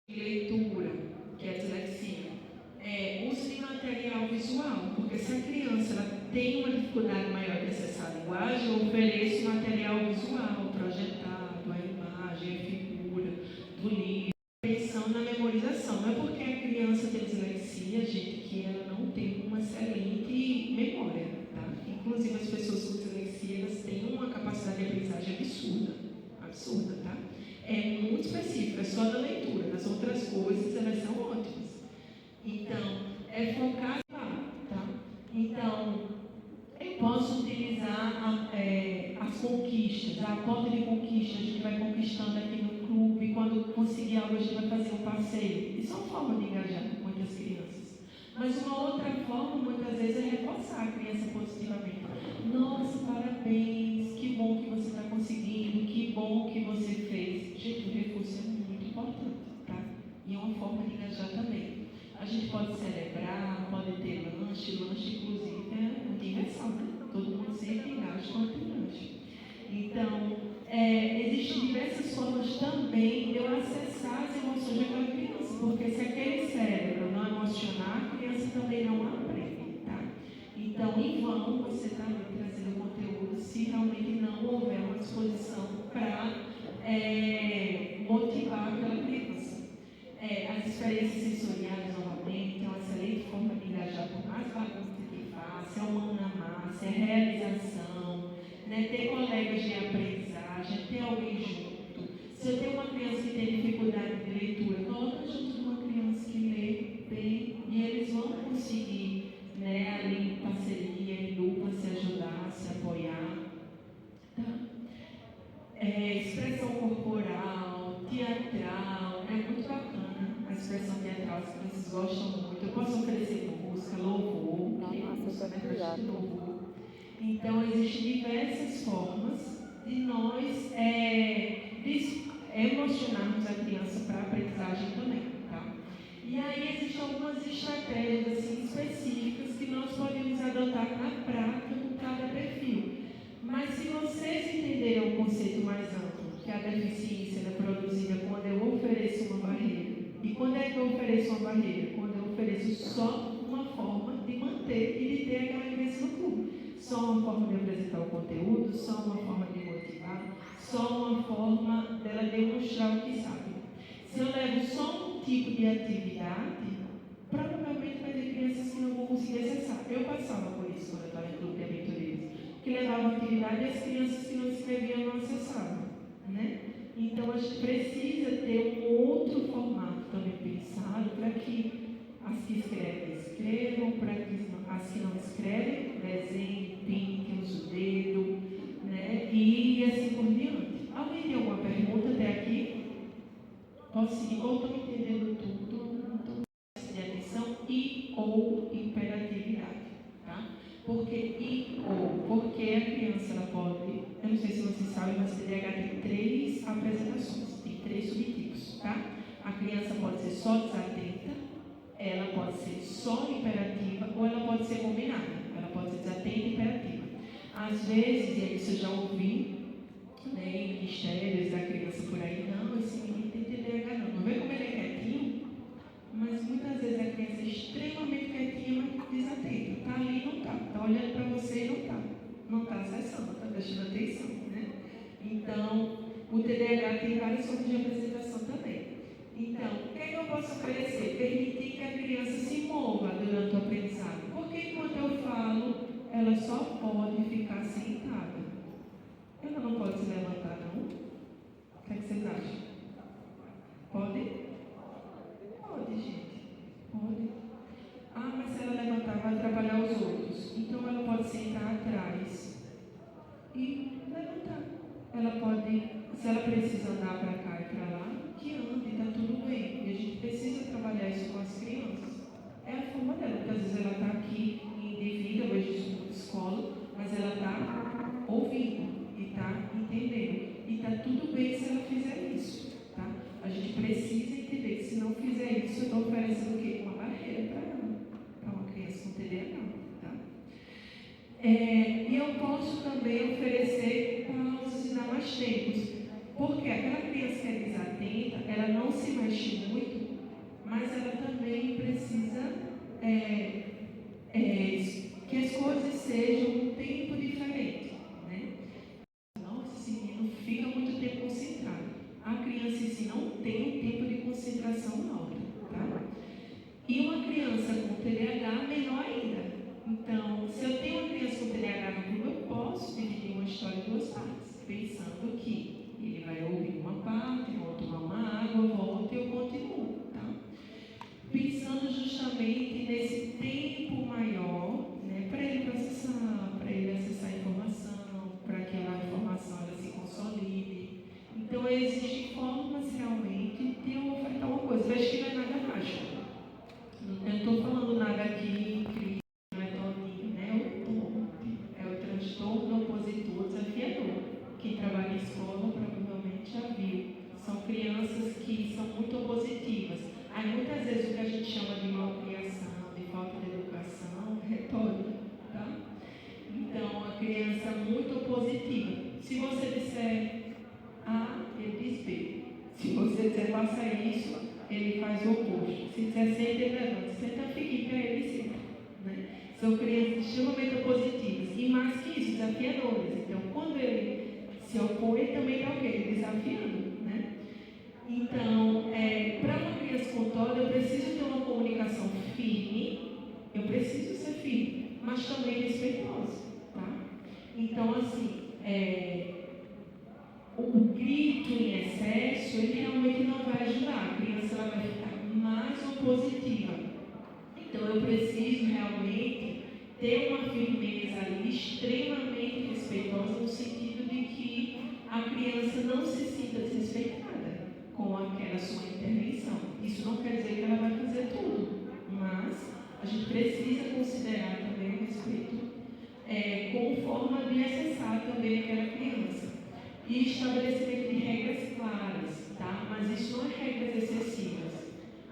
leitura, que é a dislexia, uso de material visual, porque se a criança ela tem uma dificuldade maior de acessar a linguagem, eu ofereço material visual, projetado, a imagem, a figura do livro, pensando na memorização. Não é porque a criança tem dislexia, gente, que ela não tem uma excelente memória, tá? Inclusive as pessoas com dislexia, elas têm uma capacidade de aprendizagem absurda, tá? É muito específica, é só da leitura, das outras coisas elas são ótimas. Então, é focar lá, tá? Então, eu posso utilizar as conquistas, a cota de conquista, a gente vai conquistando aqui no clube, quando conseguir algo a gente vai fazer um passeio. Isso é uma forma de engajar muitas crianças. Mas uma outra forma, muitas vezes, é reforçar a criança positivamente. Nossa, parabéns, que bom que você está conseguindo, que bom que você fez. Gente, o reforço é muito importante, tá? E é uma forma de engajar também. A gente pode celebrar, pode ter lanche inclusive é universal, né? Todo mundo sempre engaja quando tem lanche. Então, existem diversas formas também de eu acessar as emoções daquela criança, porque se aquele cérebro não emocionar, a criança também não aprende, tá? Então, em vão, você está trazendo conteúdo se realmente não houver uma disposição para motivar aquela criança. As experiências sensoriais, novamente, é uma excelente forma de engajar, por mais bagunça que faça, é uma mão na massa, é realização, né? Ter colegas de aprendizagem, ter alguém junto. Se eu tenho uma criança que tem dificuldade de leitura, coloca junto de uma criança que lê bem e eles vão conseguir, né, ali em parceria, em dupla, se ajudar, se apoiar. Tá? Expressão corporal, teatral, é muito bacana a expressão teatral, as crianças gostam muito. Eu posso oferecer música, louvor, louvor. Então, existem diversas formas de nós emocionarmos a criança para a aprendizagem também, tá? E aí existem algumas estratégias assim, específicas que nós podemos adotar na prática com cada perfil. Mas se vocês entenderem o conceito mais amplo, que a deficiência é produzida quando eu ofereço uma barreira. E quando é que eu ofereço uma barreira? Quando eu ofereço só uma forma de manter e de ter aquela criança no clube. Só uma forma de apresentar o conteúdo, só uma forma de motivar, só uma forma dela demonstrar o que sabe. Se eu levo só um tipo de atividade, provavelmente vai ter crianças que não vão conseguir acessar. Eu passava por isso quando eu estava em clube de aventureiros, que levavam atividade e as crianças que não escreviam não acessavam, né? Então, a gente precisa ter um outro formato também pensado para que as que escrevam, para que as que não escrevem, desenhem, pintem, usem o dedo, né? E assim por diante. Alguém tem alguma pergunta até aqui? Posso seguir? Ou estou entendendo tudo? De atenção e ou imperatividade, tá? Porque a criança ela pode, eu não sei se vocês sabem, mas o TDAH tem 3 apresentações, tem 3 subtipos, tá? A criança pode ser só desatenta, ela pode ser só imperativa ou ela pode ser combinada, ela pode ser desatenta e imperativa. Às vezes, e isso eu já ouvi, né, em ministérios da criança por aí, não, esse menino tem TDAH não vê como ele é quietinho? Mas muitas vezes a criança é extremamente quietinha, mas desatenta. Está ali e não está. Está olhando para você e não está. Não está acessando, está prestando atenção, né? Então, o TDAH tem várias formas de apresentação também. Então, o que é que eu posso oferecer? Permitir que a criança se mova durante o aprendizado. Porque enquanto eu falo, ela só pode ficar sentada. Ela não pode se levantar, não? O que é que vocês acham? Pode? Pode, gente. Pode. Ah, mas se ela levantar vai atrapalhar os outros. Então ela pode sentar atrás e levantar. Ela pode, se ela precisa andar para cá e para lá, que ande, está tudo bem. E a gente precisa trabalhar isso com as crianças. É a forma dela, porque às vezes ela está aqui indevida, eu vejo isso na escola, mas ela está ouvindo e está entendendo. E está tudo bem se ela fizer isso. Tá? A gente precisa entender que se não fizer isso, eu estou oferecendo o quê? Uma barreira para uma criança com TDAH. Tá? E eu posso também oferecer pausas e dar mais tempos. Porque aquela criança que é desatenta, ela não se mexe muito concentração alta, tá? E uma criança com TDAH, menor ainda. Então, se eu tenho uma criança com TDAH no grupo, eu posso dividir uma história em duas partes, pensando que ele vai ouvir uma parte, eu vou tomar uma água, volto e eu continuo, tá? Pensando justamente nesse tempo maior, né, para ele processar, para ele acessar a informação, para que a informação ela se consolide. Então, existem formas realmente de eu ofertar uma coisa. Veja que não é nada mágico. Eu não estou falando nada aqui que não é todinho, né? É o transtorno opositor desafiador. Quem trabalha em escola provavelmente já viu. São crianças que são muito opositivas. Aí muitas vezes o que a gente chama de malcriação, de falta de educação, é retórica, tá? Então, a criança muito opositiva. Se você disser A, ele diz B. Se você disser faça isso, ele faz o oposto. Se disser senta, ele levanta. Senta, fica para ele senta. Né? São crianças extremamente opositivas. E mais que isso, desafiadoras. Então, quando ele se opõe, ele também está o quê? Desafiando. Né? Então, para uma criança com TOD, eu preciso ter uma comunicação firme, eu preciso ser firme, mas também respeitosa. Tá? Então, assim, o grito em excesso, ele realmente não vai ajudar. A criança ela vai ficar mais opositiva. Então, eu preciso realmente ter uma firmeza ali extremamente respeitosa, no sentido de que a criança não se sinta desrespeitada com aquela sua intervenção. Isso não quer dizer que ela vai fazer tudo, mas a gente precisa considerar também o respeito como forma de acessar também aquela criança. E estabelecimento de regras claras, tá? Mas isso não é regras excessivas.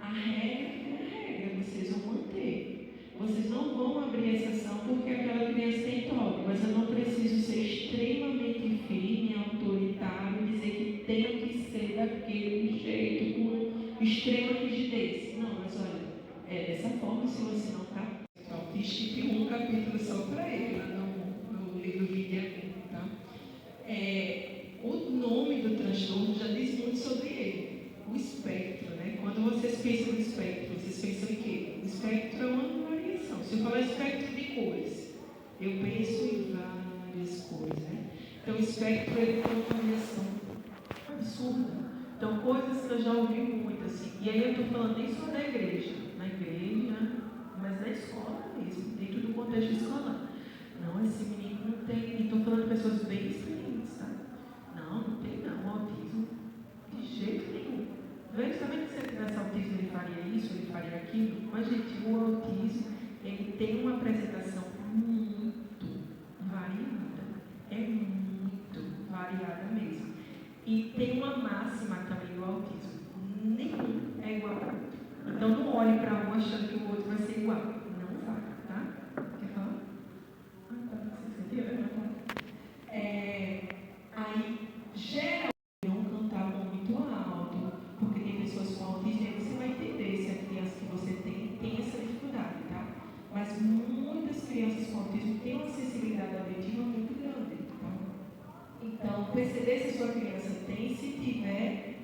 A regra é a regra, vocês vão manter. Vocês não vão abrir exceção porque aquela criança tem TOD, mas eu não preciso ser extremamente firme, autoritário, dizer que tem que ser daquele jeito, com extrema rigidez. Não, mas olha, dessa forma, se você não está. Autista tem um capítulo só para ele, lá no livro Vida, tá? O nome do transtorno já diz muito sobre ele. O espectro, né? Quando vocês pensam no espectro, vocês pensam em quê? O espectro é uma variação. Se eu falar espectro de cores, eu penso em várias cores, né? Então, o espectro é uma variação absurda. Então, coisas que eu já ouvi muito, assim. E aí eu estou falando nem só da igreja, na igreja, mas na escola mesmo, dentro do contexto escolar. Não, esse menino não tem. Estou falando de pessoas bem experientes, tá? Não tem não, autismo de jeito nenhum. Veja também que se ele tivesse autismo, ele faria isso, ele faria aquilo. Mas, gente, o autismo, ele tem uma apresentação muito variada. É muito variada mesmo. E tem uma máxima também do autismo. Nenhum é igual ao outro. Então, não olhe para um achando que o outro vai ser igual. Não vai, tá? Quer falar? Aí, geralmente, não cantar muito alto, porque tem pessoas com autismo, e você vai entender se a criança que você tem essa dificuldade, tá? Mas muitas crianças com autismo têm uma sensibilidade auditiva muito grande, tá? Então, perceber se a sua criança tem, se tiver,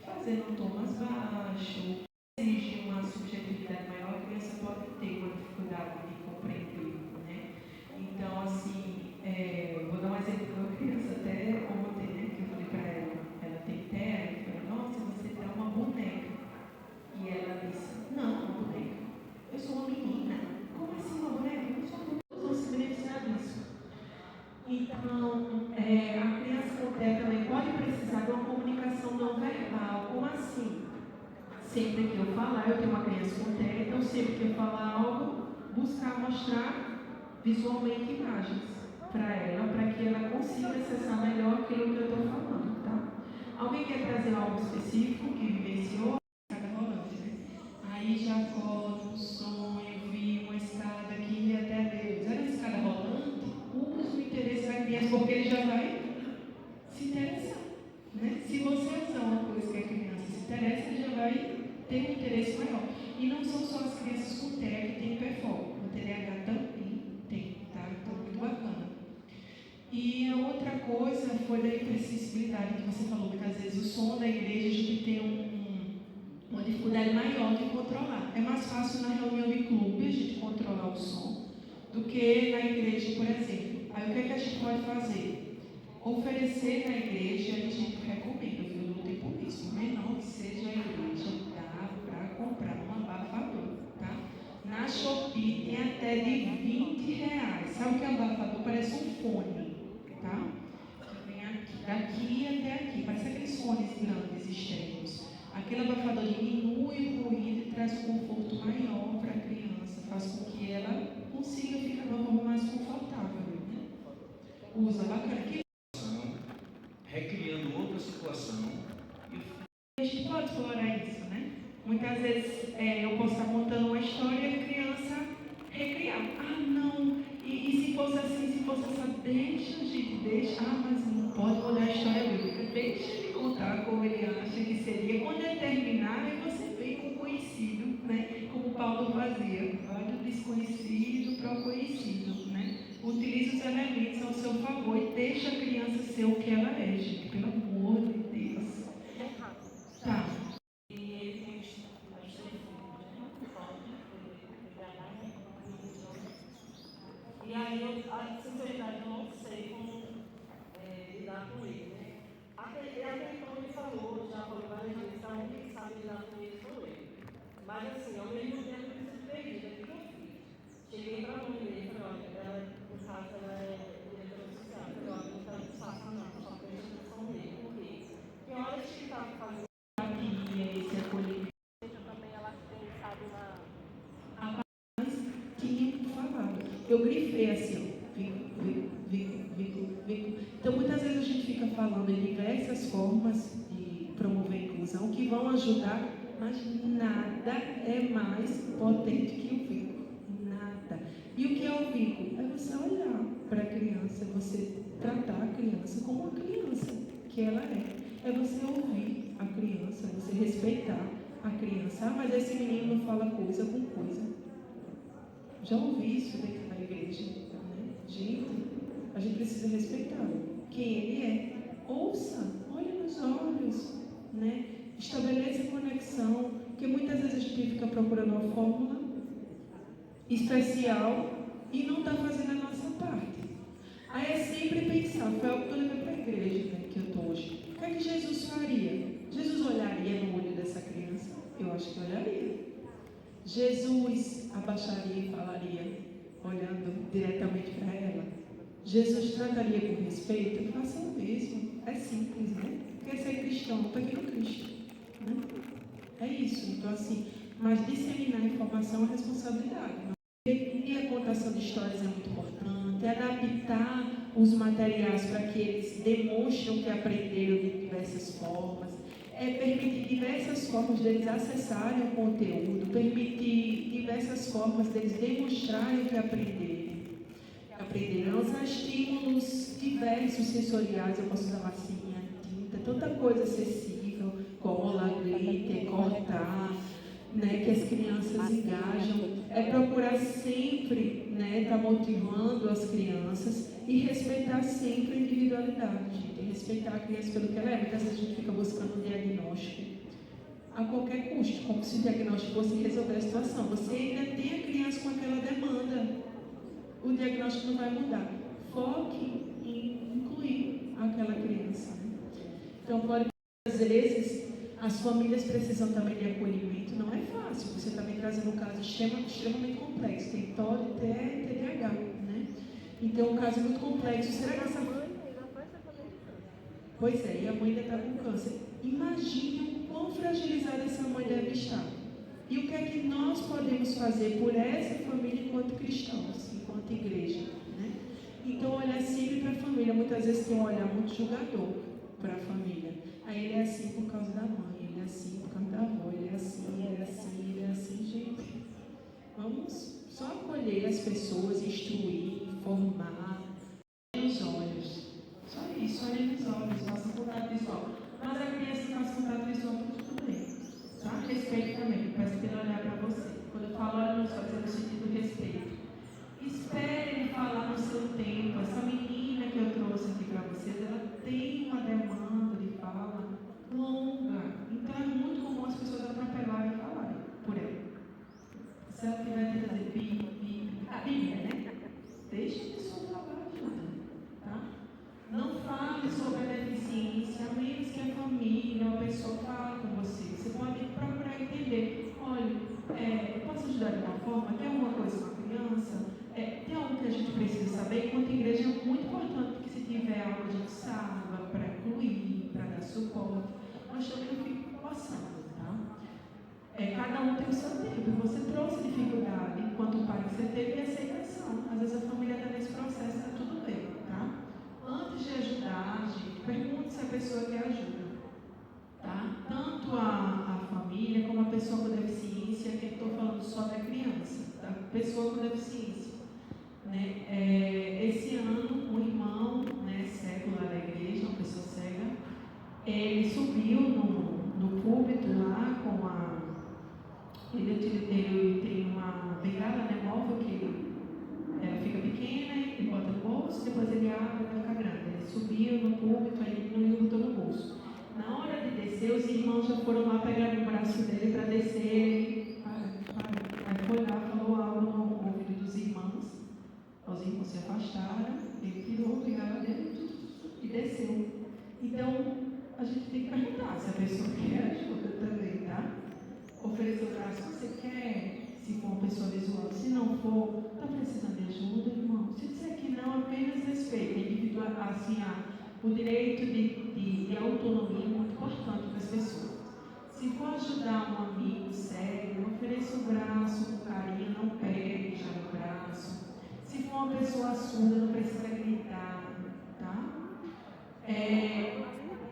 fazendo um tom mais baixo, exige uma subjetividade maior, a criança pode ter uma dificuldade de compreender, né? Então, assim, vou dar um exemplo de uma criança até ontem, né, que eu falei para ela tem TEA, eu falei, nossa, você dá uma boneca. E ela disse, não, uma boneca. Eu sou uma menina. Como assim uma boneca? Eu não sou uma boneca, eu vou se beneficiar disso. Então, a criança com TEA também pode precisar de uma comunicação não verbal. Como assim? Sempre que eu falar, eu tenho uma criança com TEA, então sempre que eu falar algo, buscar mostrar visualmente imagens para ela, para que ela consiga acessar melhor aquilo que eu estou falando, tá? Alguém quer trazer algo específico que vivenciou? Escada rolante, né? Aí Jacó, no sonho, viu uma escada que ia até Deus. Era uma escada rolante? Usa o interesse da criança, porque ele já vai se interessar, né? Se você usar uma coisa que a criança se interessa, ele já vai ter um interesse maior. E não são só as crianças com TEA que têm hiperfoco, o TDAH também tem, tá? Então, muito bacana. E a outra coisa foi da hipersensibilidade que você falou, porque às vezes o som da igreja a gente tem uma dificuldade dificuldade maior de controlar. É mais fácil na reunião de clube a gente controlar o som do que na igreja, por exemplo. Aí o que é que a gente pode fazer? Oferecer na igreja, a gente recomenda, viu? Não tem por isso. Menor que seja a igreja, dá para comprar um abafador, tá? Na Shopee tem até de R$20. Sabe o que é abafador? Parece um fone, tá? Que vem aqui, daqui até aqui. Parece aqueles fones grandes, externos. Aquele abafador diminui o ruído e traz um conforto maior para a criança, faz com que ela consiga ficar de uma forma mais confortável, né? Usa, bacana. Recriando outra situação. A gente pode explorar isso, né? Muitas vezes eu posso estar contando uma história e a criança recriar. Ah, não, e se fosse assim, se fosse assim, deixa, gente, deixa. Ah, mas não pode mudar a história bíblica. Deixa ele contar como ele acha que seria. Quando ele terminar, aí você vem com o conhecido, né? Como Paulo fazia. Vai do desconhecido para o conhecido, né? Utilize os elementos ao seu favor e deixa a criança ser o que ela é, gente. Pelo amor de Deus. Tá. E aí, a sinceridade, eu não sei como lidar com ele, né? Até então ele falou, já falou várias vezes, que a única que sabe lidar com ele sou eu. Mas assim, ao mesmo tempo, eu preciso ter vida. O que eu fiz? Cheguei para a mãe dele e falei, olha, ela, no caso, ela é diretora social. Eu falei, olha, não está muito fácil não, só presta atenção nele. Por quê? Porque a hora que ele estava fazendo Esse acolhimento. também ela tem, sabe, uma... Tinha falado. Eu grifei assim, ó. Vínculo. Então, muitas vezes a gente fica falando em diversas formas de promover a inclusão que vão ajudar, mas nada é mais potente que o vínculo. Nada. E o que é o vínculo? É você olhar para a criança, é você tratar a criança como uma criança que ela é. É você ouvir a criança, é você respeitar a criança. Ah, mas esse menino não fala coisa com coisa. Já ouvi isso dentro da igreja, né? Gente, a gente precisa respeitar quem ele é. Ouça, olhe nos olhos, né? Estabeleça conexão, porque muitas vezes a gente fica procurando uma fórmula especial e não está fazendo a nossa parte. Aí é sempre pensar, foi algo que eu levei para a igreja, né, que eu estou hoje. O que é que Jesus faria? Jesus olharia no olho dessa criança? Eu acho que olharia. Jesus abaixaria e falaria, olhando diretamente para ela. Jesus trataria com respeito? Faça o mesmo. É simples, né? Quer ser cristão? Pegue no Cristo, né? É isso. Então, assim, mas disseminar a informação é uma responsabilidade. E a contação de histórias é muito importante. Adaptar os materiais para que eles demonstrem o que aprenderam de diversas formas. Permitir diversas formas deles acessarem o conteúdo, permitir diversas formas deles demonstrarem o que aprenderam. Usar estímulos diversos sensoriais, eu posso usar massinha, tinta, tanta coisa acessível, cola, glitter, cortar, né, que as crianças engajam. Procurar sempre, né, estar motivando as crianças e respeitar sempre a individualidade, gente. Respeitar a criança pelo que ela é. Muitas vezes a gente fica buscando um diagnóstico a qualquer custo, como se o diagnóstico fosse resolver a situação. Você ainda tem a criança com aquela demanda. O diagnóstico não vai mudar. Foque em incluir aquela criança. Então, pode, às vezes, as famílias precisam também de acolhimento. Não é fácil. Você também trazendo um caso extremamente complexo. Tem TOD, TE, TDAH, né? Então, um caso muito complexo. Será que essa mãe ainda vai ser câncer? Pois é, e a mãe ainda está com câncer. Imagine o quão fragilizada essa mãe deve estar. E o que é que nós podemos fazer por essa família enquanto cristãos, enquanto igreja, né? Então, olhar sempre para a família. Muitas vezes tem um olhar muito julgador para a família. Aí ele é assim por causa da mãe, ele é assim por causa da avó, ele é assim, ele é assim, ele é assim, gente. Vamos só acolher as pessoas, instruir, informar, olhar nos olhos. Só isso, olha nos olhos, faça contato visual. Mas a criança faz contato visual tudo bem, tá? Respeito também, peço que ele olhar para você. Quando eu falo olha nos olhos, é no sentido do respeito. Espere ele falar no seu tempo. Essa menina que eu trouxe aqui para vocês, ela tem uma demanda de fala longa. Então é muito comum as pessoas atropelarem que a gente precisa saber, enquanto igreja, é muito importante que se tiver algo a gente saiba, para incluir, para dar suporte. Mas também não fique passando, tá? Cada um tem o seu tempo. Você trouxe dificuldade enquanto pai que você teve aceitação. Às vezes a família está nesse processo, está tudo bem, tá? Antes de ajudar, gente, pergunte se a pessoa quer ajuda. Tá? Tanto a família como a pessoa com deficiência, que eu estou falando só da criança, da pessoa com deficiência. Né? Esse ano, um irmão, né, cego lá da igreja, uma pessoa cega, ele subiu no púlpito lá com a. Ele tem uma bengala, né, móvel, que ela fica pequena, ele bota no bolso, depois ele abre e vai ficar grande. Ele subiu no púlpito, aí ele botou no bolso. Na hora de descer, os irmãos já foram lá pegar no braço dele para descer. Aí foi lá, falou algo no ouvido dos irmãos. Os irmãos se afastaram, ele tirou o bengala dele e desceu. Então, a gente tem que perguntar se a pessoa quer ajuda também, tá? Oferecer o braço, você quer, se for uma pessoa visual. Se não for, está precisando de ajuda, irmão? Se disser que não, apenas respeito. Individual, assim, o direito de autonomia é muito importante para as pessoas. Se for ajudar um amigo sério, ofereça o braço com carinho, não pegue já no braço. Se for uma pessoa surda, não precisa gritar, tá?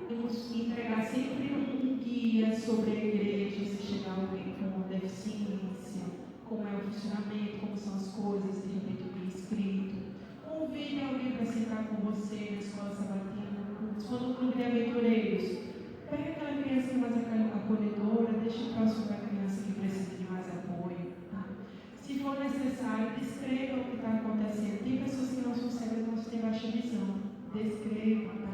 Vamos entregar sempre um guia sobre a igreja, se chegar alguém com deficiência, como é o funcionamento, como são as coisas, de repente bem escrito. Convide alguém para sentar com você na escola sabatina, se for no clube de aventureiros. Pega aquela criança mais acolhedora, deixa próximo da criança que precisa de mais apoio. Tá? Se for necessário, descreva o que está acontecendo. Tem pessoas que não são cegas, não têm baixa visão. Descreva, tá?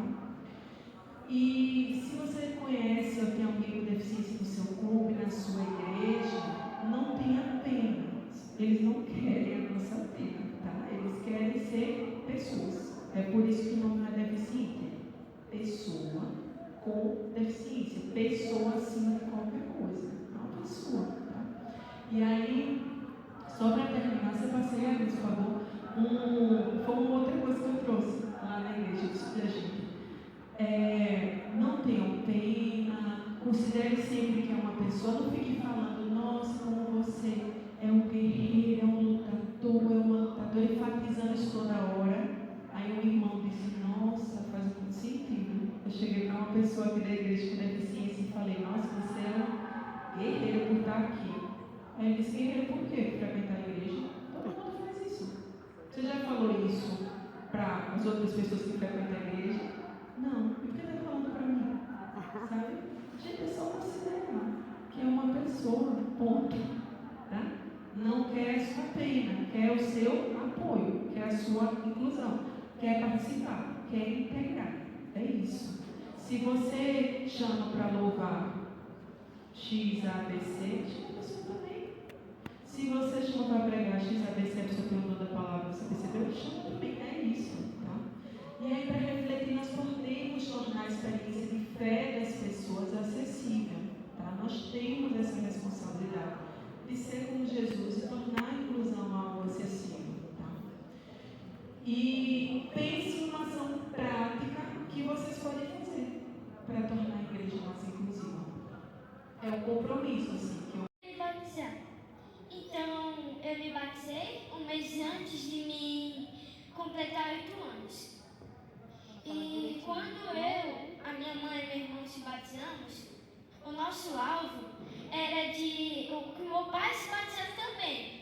E se você conhece ou tem alguém com deficiência no seu clube, na sua igreja, não tenha pena. Eles não querem a nossa pena, tá? Eles querem ser pessoas. É por isso que o nome não é deficiente. Pessoa com deficiência. Pessoa acima de qualquer coisa. É uma pessoa, tá? E aí, só para terminar, você passeia, por favor. Foi uma outra coisa que eu trouxe lá na igreja, da gente. Não tenham pena, considere sempre que é uma pessoa, não fique falando, nossa, como você é um guerreiro, é um lutador, enfatizando isso toda hora. Aí um irmão disse, nossa, faz muito sentido. Eu cheguei para uma pessoa aqui da igreja com deficiência e falei, nossa, você é um guerreiro por estar aqui. Aí ele disse, guerreiro por quê? Por frequentar a igreja? Todo mundo faz isso. Você já falou isso para as outras pessoas que frequentam a igreja? Não. E por que está falando para mim? Sabe? Gente, é só considerar que é uma pessoa, ponto. Tá? Não quer a sua pena, quer o seu apoio, quer a sua inclusão, quer participar, quer integrar. É isso. Se você chama para louvar X, A, B, C, chama a pessoa também. Se você chama para pregar X, A, B, C, a pessoa tem o dom da palavra, você percebeu? Chama também. É isso. Tá? E aí, para refletir, nós podemos tornar a experiência de fé das pessoas acessível. Tá? Nós temos essa responsabilidade de ser como Jesus e tornar a inclusão algo acessível. Tá? E pense em uma ação prática que vocês podem fazer para tornar a igreja mais inclusiva. É um compromisso, assim, que eu... Então, eu me batizei um mês antes de me completar 8 anos. E quando eu, a minha mãe e meu irmão se batizamos, o nosso alvo era de que o meu pai se batizasse também.